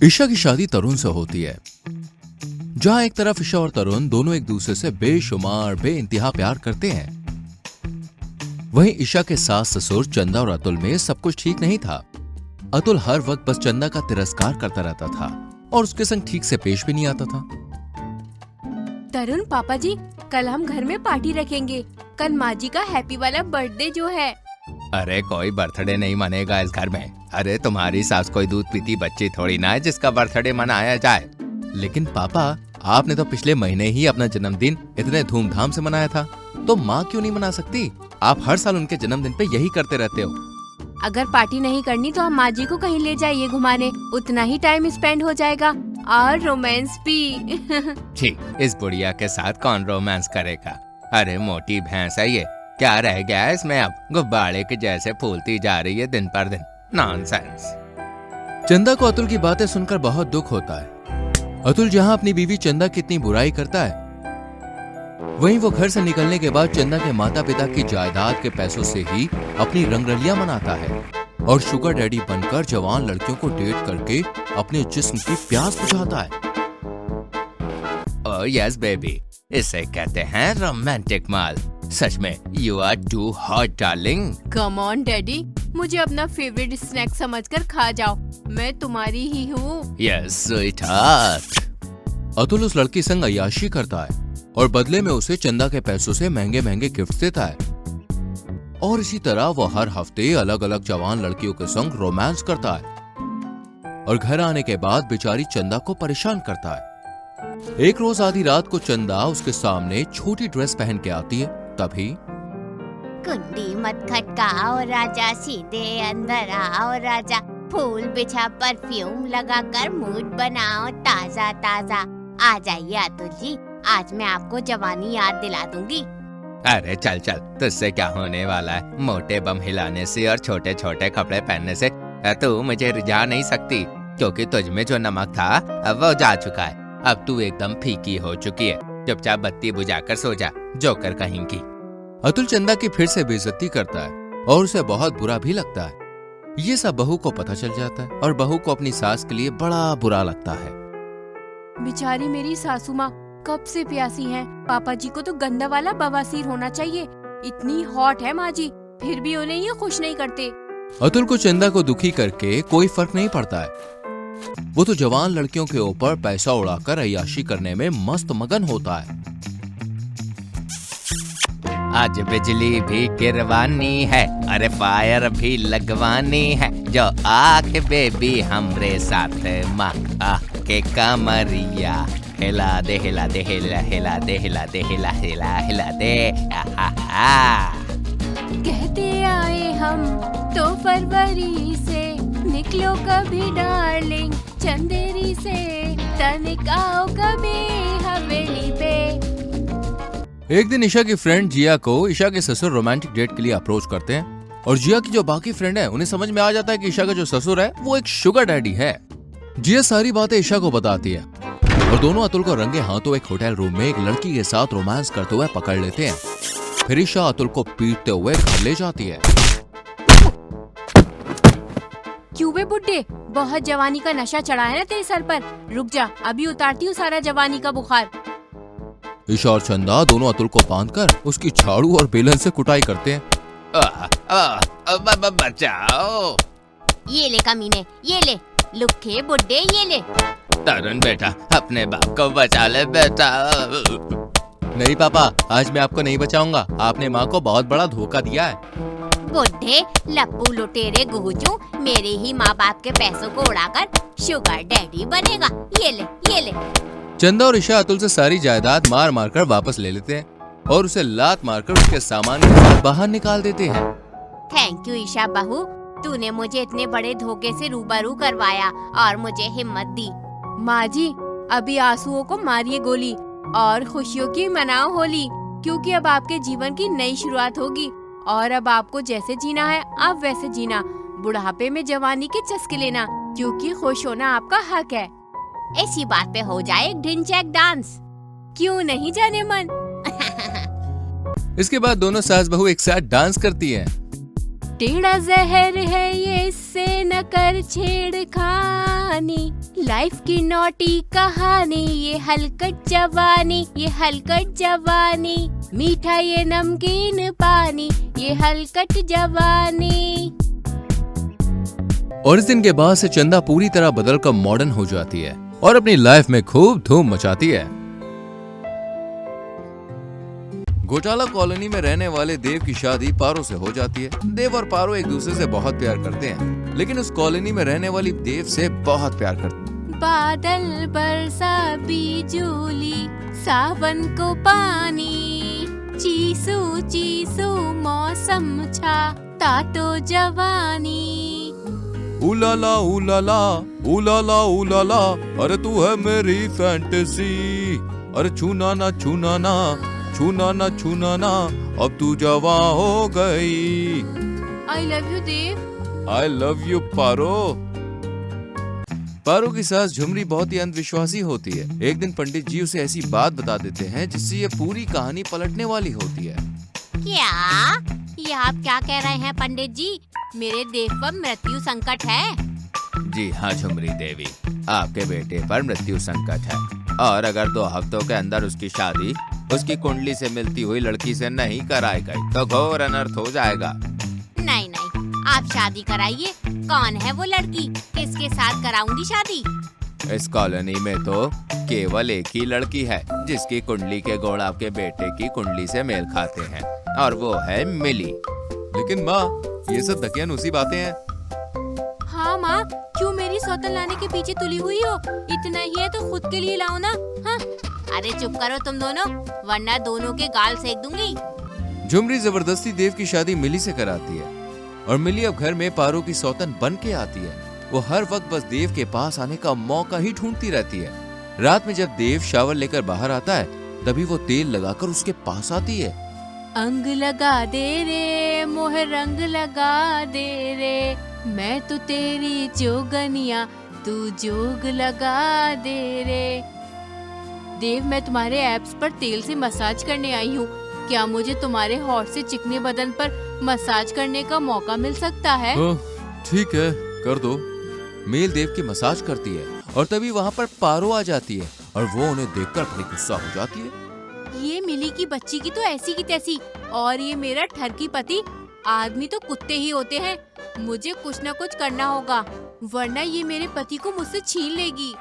ईशा की शादी तरुण से होती है। जहां एक तरफ ईशा और तरुण दोनों एक दूसरे से बेशुमार बेइंतहा प्यार करते हैं, वहीं ईशा के सास ससुर चंदा और अतुल में सब कुछ ठीक नहीं था। अतुल हर वक्त बस चंदा का तिरस्कार करता रहता था और उसके संग ठीक से पेश भी नहीं आता था। तरुण पापा जी, कल हम घर में पार्टी रखेंगे। कल माँ जी का हैप्पी वाला बर्थडे जो है। अरे कोई बर्थडे नहीं मनेगा इस घर में। अरे तुम्हारी सास कोई दूध पीती बच्ची थोड़ी ना है जिसका बर्थडे मनाया जाए। लेकिन पापा, आपने तो पिछले महीने ही अपना जन्मदिन इतने धूमधाम से मनाया था, तो माँ क्यों नहीं मना सकती? आप हर साल उनके जन्मदिन पे यही करते रहते हो। अगर पार्टी नहीं करनी तो हम माँ जी को कहीं ले जाइए घुमाने, उतना ही टाइम स्पेंड हो जाएगा और रोमांस भी। ठीक, इस बुढ़िया के साथ कौन रोमांस करेगा? अरे मोटी भैंस है ये, क्या रह गया है इसमें? अब गुब्बारे के जैसे फूलती जा रही है दिन पर दिन। नॉनसेंस। चंदा को अतुल की बातें सुनकर बहुत दुख होता है। अतुल जहां अपनी बीवी चंदा की इतनी बुराई करता है, वहीं वो घर से निकलने के बाद चंदा के माता पिता की जायदाद के पैसों से ही अपनी रंगरलियां मनाता है और शुगर डैडी बनकर जवान लड़कियों को डेट करके अपने जिस्म की प्यास बुझाता है। ओह यस बेबी, इसे कहते हैं रोमांटिक माल। सच में you are too hot darling. Come on daddy, मुझे अपना फेवरेट स्नैक समझकर खा जाओ, मैं तुम्हारी ही हूँ। Yes sweetheart. अतुल उस लड़की संग अय्याशी करता है और बदले में उसे चंदा के पैसों से महंगे महंगे गिफ्ट देता है। और इसी तरह वो हर हफ्ते अलग अलग जवान लड़कियों के संग रोमांस करता है और घर आने के बाद बेचारी चंदा को परेशान करता है। एक रोज आधी रात को चंदा उसके सामने छोटी ड्रेस पहन के आती है। तभी कुंडी मत खटकाओ राजा, सीधे अंदर आओ राजा, फूल बिछा परफ्यूम लगाकर मूड बनाओ ताजा ताजा। आ जाइए अतुल जी, आज मैं आपको जवानी याद दिला दूंगी। अरे चल चल, तुझसे क्या होने वाला है? मोटे बम हिलाने से और छोटे छोटे कपड़े पहनने से तू मुझे रिझा नहीं सकती, क्योंकि तुझ में जो नमक था अब वो जा चुका है। अब तू एकदम फीकी हो चुकी है। चुपचाप बत्ती बुझाकर सो जा, जोकर कहीं की। अतुल चंदा की फिर से बेइज्जती करता है और उसे बहुत बुरा भी लगता है। ये सब बहू को पता चल जाता है और बहू को अपनी सास के लिए बड़ा बुरा लगता है। बेचारी मेरी सासू माँ कब से प्यासी हैं। पापा जी को तो गंदा वाला बवासीर होना चाहिए। इतनी हॉट है माँ जी, फिर भी उन्हें ये खुश नहीं करते। अतुल को चंदा को दुखी करके कोई फर्क नहीं पड़ता है। वो तो जवान लड़कियों के ऊपर पैसा उड़ाकर अय्याशी करने में मस्त मगन होता है। आज बिजली भी गिरवानी है, अरे फायर भी लगवानी है, जो आके बेबी हमरे साथ माँ आके कमरिया हिला दे हिला दे हिला हिला दे हिला दे हिला हिला हिला दे। कहते आए हम तो फरवरी से, निकलो कभी डार्लिंग चंदेरी से, तनिक आओ कभी हवेली पे। एक दिन ईशा की फ्रेंड जिया को ईशा के ससुर रोमांटिक डेट के लिए अप्रोच करते हैं और जिया की जो बाकी फ्रेंड है उन्हें समझ में आ जाता है कि ईशा का जो ससुर है वो एक शुगर डैडी है। जिया सारी बातें ईशा को बताती है और दोनों अतुल को रंगे हाथों एक होटल रूम में एक लड़की के साथ रोमांस करते हुए पकड़ लेते हैं। फिर ईशा अतुल को पीटते हुए घर ले जाती है। क्यों बे बुड्ढे, बहुत जवानी का नशा चढ़ा है ना तेरे सर पर। रुक जा, अभी उतारती हूँ सारा जवानी का बुखार। ईशा और चंदा दोनों अतुल को बांधकर उसकी झाड़ू और बेलन से कुटाई करते हैं। बचाओ। ये ले कमीने, ये ले लुक्खे बुड्ढे, ये ले। तरुण बेटा, अपने बाप को बचा ले बेटा। नहीं पापा, आज मैं आपको नहीं बचाऊंगा। आपने माँ को बहुत बड़ा धोखा दिया है। बुड्ढे लप्पू लुटेरे गुहचू, मेरे ही माँ बाप के पैसों को उड़ाकर शुगर डैडी बनेगा। ये ले, ये ले। चंदा और ईशा अतुल से सारी जायदाद मार मार कर वापस ले लेते हैं और उसे लात मारकर उसके सामान के साथ बाहर निकाल देते हैं। थैंक यू ईशा बहू, तूने मुझे इतने बड़े धोखे से रूबरू करवाया और मुझे हिम्मत दी। माँ जी, अभी आंसुओं को मारिए गोली और खुशियों की मनाओ होली, क्योंकि अब आपके जीवन की नई शुरुआत होगी और अब आपको जैसे जीना है आप वैसे जीना। बुढ़ापे में जवानी के चस्के लेना, क्योंकि खुश होना आपका हक है। ऐसी बात पे हो जाए एक ढिंचैक डांस, क्यों नहीं जाने मन। इसके बाद दोनों सास बहू एक साथ डांस करती हैं। टेढ़ा जहर है ये, इससे न कर छेड़खानी। लाइफ की नौटी कहानी, ये हलकट जवानी, ये हलकट जवानी। मीठा ये नमकीन पानी, ये हलकट जवानी। और इस दिन के बाद से चंदा पूरी तरह बदलकर मॉडर्न हो जाती है और अपनी लाइफ में खूब धूम मचाती है। घोटाला कॉलोनी में रहने वाले देव की शादी पारो से हो जाती है। देव और पारो एक दूसरे से बहुत प्यार करते हैं, लेकिन उस कॉलोनी में रहने वाली देव से बहुत प्यार करती है। बादल बरसा बिजुली, सावन को पानी, चीसू चीसू मौसम छा, तातो जवानी। उलाला उलाला उलाला उलाला, अरे तू है मेरी फैंटेसी, अरे छूना ना छूना ना, छूना ना छूना ना, अब तू जवां हो गई। I love you Dev. I love you Paro. Paro की सास झुमरी बहुत ही अंधविश्वासी होती है। एक दिन पंडित जी उसे ऐसी बात बता देते हैं जिससे ये पूरी कहानी पलटने वाली होती है। क्या ये आप क्या कह रहे हैं पंडित जी? मेरे देव पर मृत्यु संकट है। जी हाँ झुमरी देवी, आपके बेटे पर मृत्यु संकट है, और अगर 2 हफ्तों के अंदर उसकी शादी उसकी कुंडली से मिलती हुई लड़की से नहीं कराई गई तो घोर अनर्थ हो जाएगा। नहीं नहीं, आप शादी कराइए। कौन है वो लड़की? किसके साथ कराऊंगी शादी? इस कॉलोनी में तो केवल एक ही लड़की है जिसकी कुंडली के गुण आपके बेटे की कुंडली से मेल खाते हैं, और वो है मिली। लेकिन माँ, ये सब दकियानूसी बातें हैं। हाँ माँ, क्यों मेरी सौतन लाने के पीछे तुली हुई हो? इतना ही है तो खुद के लिए लाओ ना। हाँ? अरे चुप करो तुम दोनों, वरना दोनों के गाल सेक दूंगी। झुमरी जबरदस्ती देव की शादी मिली से कराती है, और मिली अब घर में पारो की सौतन बन के आती है। वो हर वक्त बस देव के पास आने का मौका ही ढूंढती रहती है। रात में जब देव शावर लेकर बाहर आता है, तभी वो तेल लगाकर उसके पास आती है। अंग लगा दे रे मोह, रंग लगा दे रे, मैं तो तेरी जोगनिया, तू जोग लगा दे रे। देव, मैं तुम्हारे एब्स पर तेल से मसाज करने आई हूँ। क्या मुझे तुम्हारे हॉट से चिकने बदन पर मसाज करने का मौका मिल सकता है? ठीक है, कर दो। मेल देव की मसाज करती है, और तभी वहाँ पर पारो आ जाती है, और वो उन्हें देखकर बड़ी गुस्सा हो जाती है। ये मिली की बच्ची की तो ऐसी की तैसी, और ये मेरा ठरकी पति। आदमी तो कुत्ते ही होते हैं। मुझे कुछ न कुछ करना होगा, वरना ये मेरे पति को मुझसे छीन लेगी।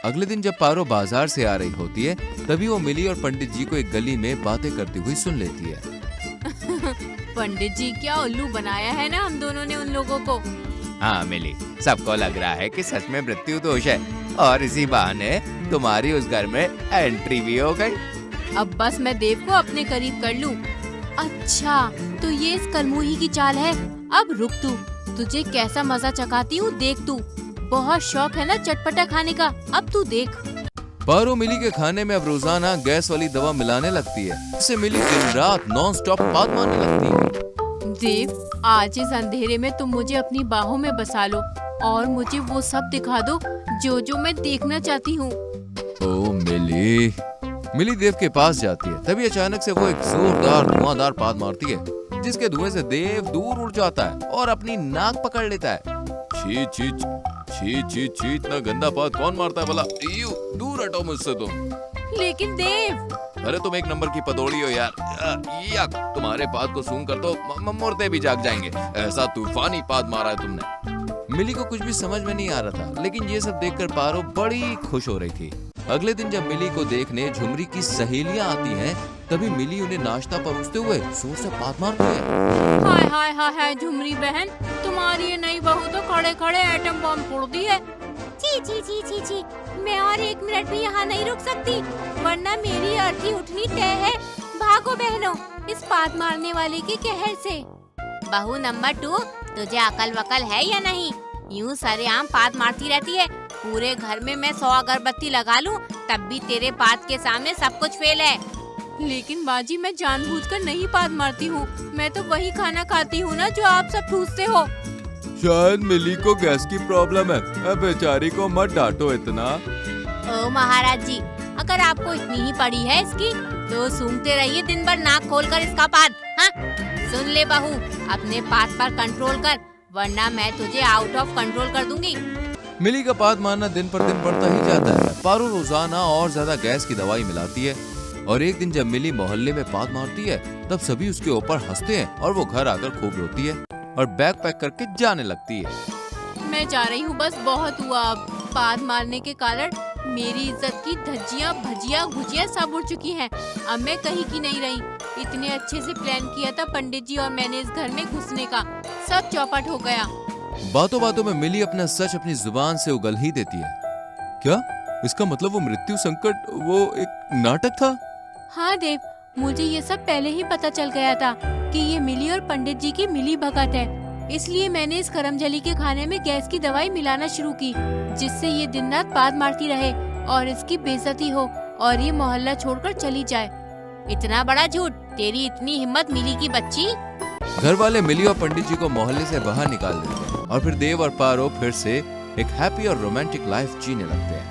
अगले दिन जब पारो बाजार से आ रही होती है, तभी वो मिली और पंडित जी को एक गली में बातें करती हुई सुन लेती है। पंडित जी, क्या उल्लू बनाया है ना हम दोनों ने उन लोगों को। हाँ मिली, सबको लग रहा है कि सच में मृत्यु दोष है, और इसी बहाने तुम्हारी उस घर में एंट्री भी हो गई। अब बस मैं देव को अपने करीब कर लूं। अच्छा, तो ये इस करमुही की चाल है। अब रुक तू, तुझे कैसा मजा चखाती हूँ, देख तू। बहुत शौक है ना चटपटा खाने का, अब तू देख। पारो मिली के खाने में अब रोजाना गैस वाली दवा मिलाने लगती है। इससे मिली दिन रात नॉन स्टॉप बात मारने लगती है। देव, आज इस अंधेरे में तुम मुझे अपनी बाहों में बसा लो, और मुझे वो सब दिखा दो जो जो मैं देखना चाहती हूँ। ओ मिली। मिली देव के पास जाती है, तभी अचानक से वो एक जोरदार धुआंधार पाद मारती है, जिसके धुएं से देव दूर उड़ जाता है और अपनी नाक पकड़ लेता है। छी छी छी छी छी, इतना गंदा पाद कौन मारता है भला? दूर हटो मुझसे तुम। लेकिन देव, अरे तुम एक नंबर की पदौड़ी हो यार। तुम्हारे पाद को सूंघ कर तो मुर्दे भी जाग जाएंगे, ऐसा तूफानी पाद मारा है तुमने। मिली को कुछ भी समझ में नहीं आ रहा था, लेकिन ये सब देखकर पारो बड़ी खुश हो रही थी। अगले दिन जब मिली को देखने झुमरी की सहेलियां आती हैं, तभी मिली उन्हें नाश्ता परोसते हुए जोर से पाद मारती है। हाय हाय हाय हाय झुमरी बहन, तुम्हारी ये नई बहू तो खड़े खड़े एटम बम फोड़ती है। छी छी छी छी छी, मैं और 1 मिनट भी यहाँ नहीं रुक सकती, वरना मेरी अर्थी उठनी तय है। भागो बहनों, इस पाद मारने वाले के कहर से। बहू नंबर 2, तुझे अकल वकल है या नहीं? यूं सरेआम पाद मारती रहती है। पूरे घर में मैं 100 अगरबत्ती लगा लूं, तब भी तेरे पाद के सामने सब कुछ फेल है। लेकिन बाजी, मैं जानबूझकर नहीं पाद मारती हूँ। मैं तो वही खाना खाती हूँ ना जो आप सब ठूसते हो। शायद मिली को गैस की प्रॉब्लम है, अब बेचारी को मत डांटो इतना। ओ महाराज जी, अगर आपको इतनी ही पड़ी है इसकी, तो सूंघते रहिए दिन भर नाक खोलकर इसका पाद। हाँ, सुन ले बहू, अपने बात पर कंट्रोल कर, वरना मैं तुझे आउट ऑफ कंट्रोल कर दूंगी। मिली का बात मानना दिन पर दिन बढ़ता ही जाता है। पारो रोजाना और ज्यादा गैस की दवाई मिलाती है और एक दिन जब मिली मोहल्ले में बात मारती है तब सभी उसके ऊपर हंसते हैं और वो घर आकर खूब रोती है और बैग पैक करके जाने लगती है। मैं जा रही हूँ, बस बहुत हुआ। अब बात मारने के कारण मेरी इज्जत की धज्जियाँ भजिया गुजिया सब उड़ चुकी हैं। अब मैं कहीं की नहीं रही। इतने अच्छे से प्लान किया था पंडित जी और मैंने इस घर में घुसने का, सब चौपट हो गया। बातों बातों में मिली अपना सच अपनी जुबान से उगल ही देती है। क्या इसका मतलब वो मृत्यु संकट वो एक नाटक था? हाँ देव, मुझे ये सब पहले ही पता चल गया था कि ये मिली और पंडित जी की मिली भगत है। इसलिए मैंने इस करमजली के खाने में गैस की दवाई मिलाना शुरू की, जिससे ये दिन रात बात मारती रहे और इसकी बेइज्जती हो और ये मोहल्ला छोड़कर चली जाए। इतना बड़ा झूठ, तेरी इतनी हिम्मत मिली की बच्ची। घर वाले मिली और पंडित जी को मोहल्ले से बाहर निकाल देते हैं और फिर देव और पारो फिर से एक हैप्पी और रोमांटिक लाइफ जीने लगते हैं।